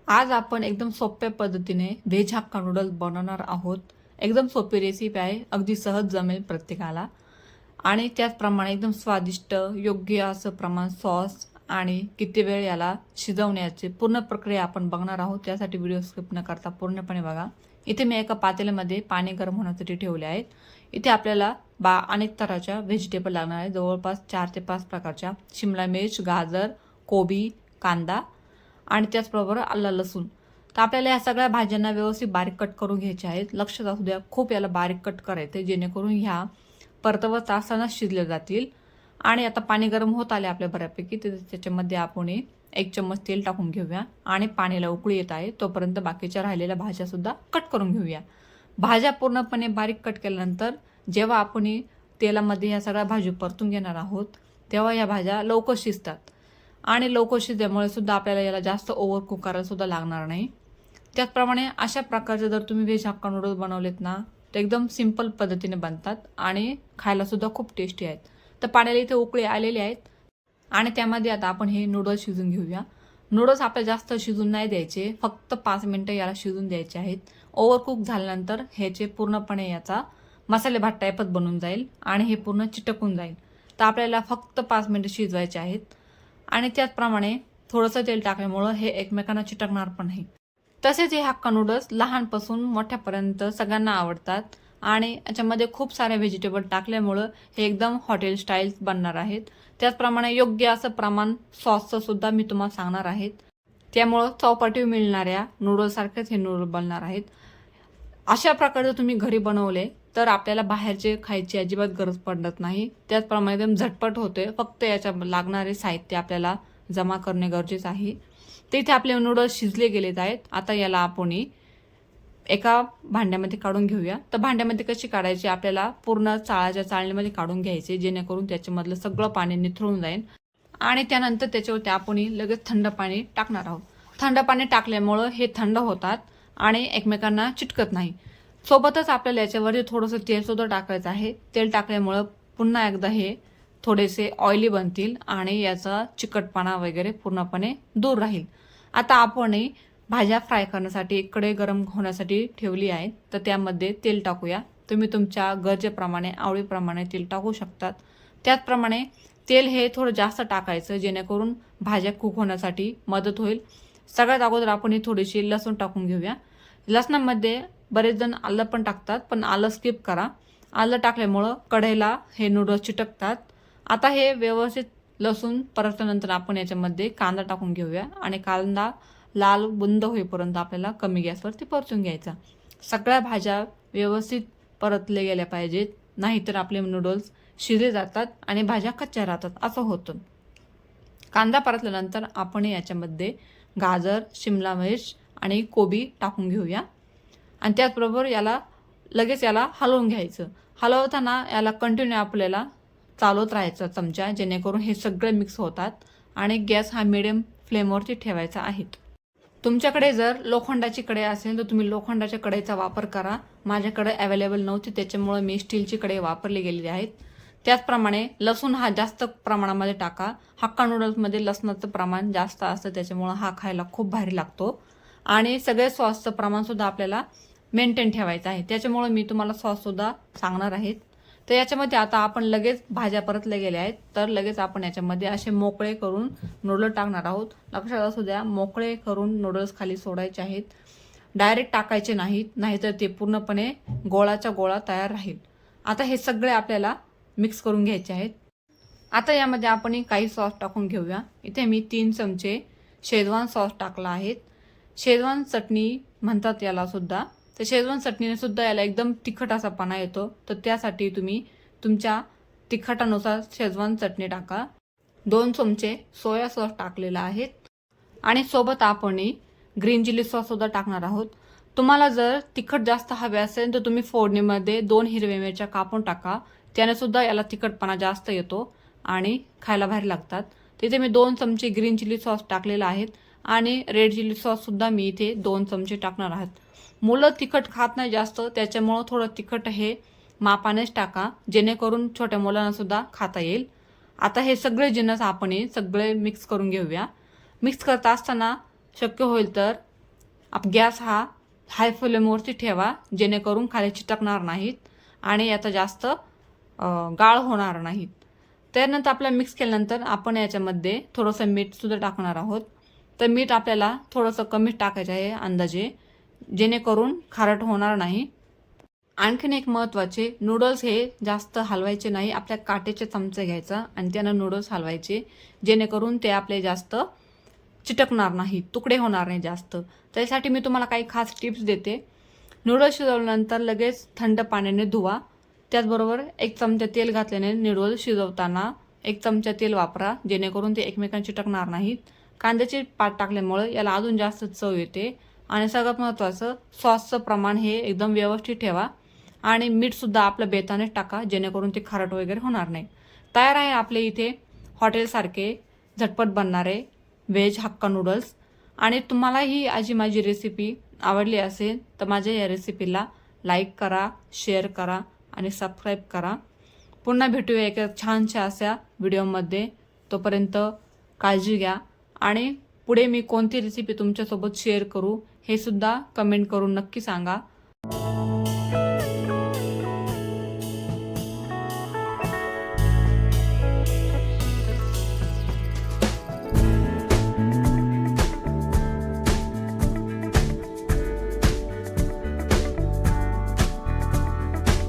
आज आपण एकदम सोप्या पद्धतीने व्हेज हक्का नूडल्स बनवणार आहोत. एकदम सोपी रेसिपी आहे, अगदी सहज जमेल प्रत्येकाला. आणि त्याचप्रमाणे एकदम स्वादिष्ट, योग्य असं प्रमाण सॉस आणि किती वेळ याला शिजवण्याची पूर्ण प्रक्रिया आपण बघणार आहोत. त्यासाठी व्हिडिओ स्किप न करता पूर्णपणे बघा. इथे मी एका पातेल्यामध्ये पाणी गरम होण्यासाठी ठेवले आहेत. इथे आपल्याला अनेक तऱ्हाच्या व्हेजिटेबल लागणार आहेत. जवळपास 4 ते 5 प्रकारच्या शिमला मिर्च, गाजर, कोबी, कांदा आणि त्याचबरोबर आलं, लसूण. तर आपल्याला या सगळ्या भाज्यांना व्यवस्थित बारीक कट करून घ्यायच्या आहेत. लक्षात असू द्या, खूप याला बारीक कट करायचे जेणेकरून ह्या परतवत असताना शिजले जातील. आणि आता पाणी गरम होत आले आपल्या बऱ्यापैकी, तर त्याच्यामध्ये आपण 1 चम्मच तेल टाकून घेऊया आणि पाण्याला उकळी येत आहे तोपर्यंत बाकीच्या राहिलेल्या भाज्या सुद्धा कट करून घेऊया. भाज्या पूर्णपणे बारीक कट केल्यानंतर जेव्हा आपण तेलामध्ये या सगळ्या भाज्या परतून घेणार आहोत तेव्हा या भाज्या लवकर शिजतात. आणि लवकर शिजल्यामुळे सुद्धा आपल्याला याला जास्त ओव्हर कुक करायला सुद्धा लागणार नाही. त्याचप्रमाणे अशा प्रकारचे जर तुम्ही व्हेज हक्का नूडल्स बनवलेत ना, तर एकदम सिंपल पद्धतीने बनतात आणि खायला सुद्धा खूप टेस्टी आहेत. तर पाण्याला इथे उकळी आलेली आहेत आणि त्यामध्ये आता आपण हे नूडल्स शिजून घेऊया. नूडल्स आपल्याला जास्त शिजून नाही द्यायचे, फक्त 5 मिनिटं याला शिजून द्यायचे आहेत. ओव्हर कुक झाल्यानंतर ह्याचे पूर्णपणे याचा मसाले भात टाईपच बनून जाईल आणि हे पूर्ण चिटकून जाईल. तर आपल्याला फक्त 5 मिनिटं शिजवायचे आहेत. आणि त्याचप्रमाणे थोडंसं तेल टाकल्यामुळं हे एकमेकांना चिटकणार पण नाही. तसेच हे हक्का नूडल्स लहानपासून मोठ्यापर्यंत सगळ्यांना आवडतात आणि याच्यामध्ये खूप सारे व्हेजिटेबल टाकल्यामुळं हे एकदम हॉटेल स्टाईल बनणार आहेत. त्याचप्रमाणे योग्य असं प्रमाण सॉसचं सुद्धा मी तुम्हाला सांगणार आहेत. त्यामुळं चौपाटी मिळणाऱ्या नूडल्ससारखेच हे नूडल्स बनणार आहेत. अशा प्रकारे तुम्ही घरी बनवले तर आपल्याला बाहेरचे खायची अजिबात गरज पडत नाही. त्याचप्रमाणे एकदम झटपट होते. फक्त याच्या लागणारे साहित्य आपल्याला जमा करणे गरजेचं आहे. तर इथे आपले नूडल्स शिजले गेलेत आहेत. आता याला आपण एका भांड्यामध्ये काढून घेऊया. तर भांड्यामध्ये कशी काढायची, आपल्याला पूर्ण चाळणीमध्ये काढून घ्यायचे जेणेकरून त्याच्यामधलं सगळं पाणी निथळून जाईल. आणि त्यानंतर त्याच्यावरती आपण लगेच थंड पाणी टाकणार आहोत. थंड पाणी टाकल्यामुळं हे थंड होतात आणि एकमेकांना चिटकत नाही. सोबतच आपल्याला याच्यावरती थोडंसं तेलसुद्धा टाकायचं आहे. तेल टाकल्यामुळं पुन्हा एकदा हे थोडेसे ऑइली बनतील आणि याचा चिकटपणा वगैरे पूर्णपणे दूर राहील. आता आपण भाज्या फ्राय करण्यासाठी कढई गरम होण्यासाठी ठेवली आहे. तर त्यामध्ये तेल टाकूया. तुम्ही तुमच्या गरजेप्रमाणे, आवडीप्रमाणे तेल टाकू शकतात. त्याचप्रमाणे तेल हे थोडं जास्त टाकायचं जेणेकरून भाज्या कुक होण्यासाठी मदत होईल. सगळ्यात अगोदर आपण थोडीशी लसूण टाकून घेऊया. लसणामध्ये बरेच जण आलं पण टाकतात, पण आलं स्किप करा. आलं टाकल्यामुळं कढईला हे नूडल्स चिटकतात. आता हे व्यवस्थित लसूण परतल्यानंतर आपण याच्यामध्ये कांदा टाकून घेऊया आणि कांदा लाल बुंद होईपर्यंत आपल्याला कमी गॅसवरती परतून घ्यायचा. सगळ्या भाज्या व्यवस्थित परतले गेल्या पाहिजेत, नाहीतर आपले नूडल्स शिजले जातात आणि भाज्या कच्च्या राहतात, असं होतं. कांदा परतल्यानंतर आपण याच्यामध्ये गाजर, शिमला मिर्च आणि कोबी टाकून घेऊया आणि त्याचबरोबर लगेच याला हलवून घ्यायचं. हलवताना याला कंटिन्यू आपल्याला चालवत राहायचं चमचा, जेणेकरून हे सगळे मिक्स होतात. आणि गॅस हा मिडियम फ्लेमवरती ठेवायचा आहे. तुमच्याकडे जर लोखंडाची कढई असेल तर तुम्ही लोखंडाच्या कढईचा वापर करा. माझ्याकडे अवेलेबल नव्हती त्याच्यामुळे मी स्टीलची कढई वापरली गेलेली आहेत. त्याचप्रमाणे लसूण हा जास्त प्रमाणामध्ये टाका. हक्का नूडल्समध्ये लसणाचं प्रमाण जास्त असतं, त्याच्यामुळं हा खायला खूप भारी लागतो. आणि सगळे सॉसचं प्रमाणसुद्धा आपल्याला मेंटेन ठेवायचं आहे, त्याच्यामुळे मी तुम्हाला सॉससुद्धा सांगणार आहेत. तर याच्यामध्ये आता आपण लगेच भाज्या परतल्या गेल्या आहेत, तर लगेच आपण याच्यामध्ये असे मोकळे करून नूडल्स टाकणार आहोत. लक्षात असू द्या, मोकळे करून नूडल्स खाली सोडायचे आहेत, डायरेक्ट टाकायचे नाहीत, नाहीतर ते पूर्णपणे गोळाचा गोळा तयार राहील. आता हे सगळे आपल्याला मिक्स करून घ्यायचे आहेत. आता यामध्ये आपण काही सॉस टाकून घेऊया. इथे मी 3 चमचे शेजवान सॉस टाकला आहे. शेजवान चटणी म्हणतात याला सुद्धा. तर शेजवान चटणीने सुद्धा याला एकदम तिखट असा पणा येतो. तर त्यासाठी तुम्ही तुमच्या तिखटानुसार शेजवान चटणी टाका. 2 चमचे सोया सॉस टाकलेला आहे आणि सोबत आपण ग्रीन चिली सॉस सुद्धा टाकणार आहोत. तुम्हाला जर तिखट जास्त हवे असेल तर तुम्ही फोडणीमध्ये 2 हिरव्या मिरच्या कापून टाका. त्याने सुद्धा याला तिखटपणा जास्त येतो आणि खायला भारी लागतात. तिथे मी 2 चमचे ग्रीन चिली सॉस टाकलेला आहे आणि रेड चिली सॉस सुद्धा मी इथे 2 चमचे टाकणार आहे. मुलं तिखट खात नाही जास्त, त्याच्यामुळं थोडं तिखट हे मापानेच टाका, जेणेकरून छोट्या मुलांना सुद्धा खाता येईल. आता हे सगळे जिन्नस आपण सगळे मिक्स करून घेऊया. मिक्स करत असताना शक्य होईल तर गॅस हा हाय फ्लेमवरती ठेवा, जेणेकरून खाली चिटकणार नाहीत आणि याचा जास्त गाळ होणार नाहीत. त्यानंतर आपल्याला मिक्स केल्यानंतर आपण याच्यामध्ये थोडंसं मीठसुद्धा टाकणार आहोत. तर मीठ आपल्याला थोडंसं कमी टाकायचं आहे अंदाजे, जेणेकरून खारट होणार नाही. आणखीन एक महत्त्वाचे, नूडल्स हे जास्त हलवायचे नाही. आपल्या काटेचे चमचे घ्यायचा आणि त्यानं नूडल्स हलवायचे, जेणेकरून ते आपले जास्त चिटकणार नाही, तुकडे होणार नाही जास्त. त्यासाठी मी तुम्हाला काही खास टिप्स देते. नूडल्स शिजवल्यानंतर लगेच थंड पाण्याने धुवा. त्याचबरोबर 1 चमचा तेल घातल्याने नूडल्स शिजवताना 1 चमचा तेल वापरा, जेणेकरून ते एकमेकांना चिटकणार नाहीत. कांद्याची पात टाकल्यामुळे याला अजून जास्त चव येते. आणि सगळ्यात महत्त्वाचं, सॉसचं प्रमाण हे एकदम व्यवस्थित ठेवा आणि मीठसुद्धा आपलं बेतानेच टाका, जेणेकरून ते खारट वगैरे होणार नाही. तयार आहे आपले इथे हॉटेलसारखे झटपट बनणारे व्हेज हक्का नूडल्स. आणि तुम्हाला ही माझी रेसिपी आवडली असेल तर माझ्या या रेसिपीला लाईक करा, शेअर करा आणि सबस्क्राईब करा. पुन्हा भेटूया एका छानशा अशा व्हिडिओमध्ये. तोपर्यंत काळजी घ्या आणि पुढे मी कोणती रेसिपी तुमच्यासोबत शेअर करू हे सुद्धा कमेंट करून नक्की सांगा.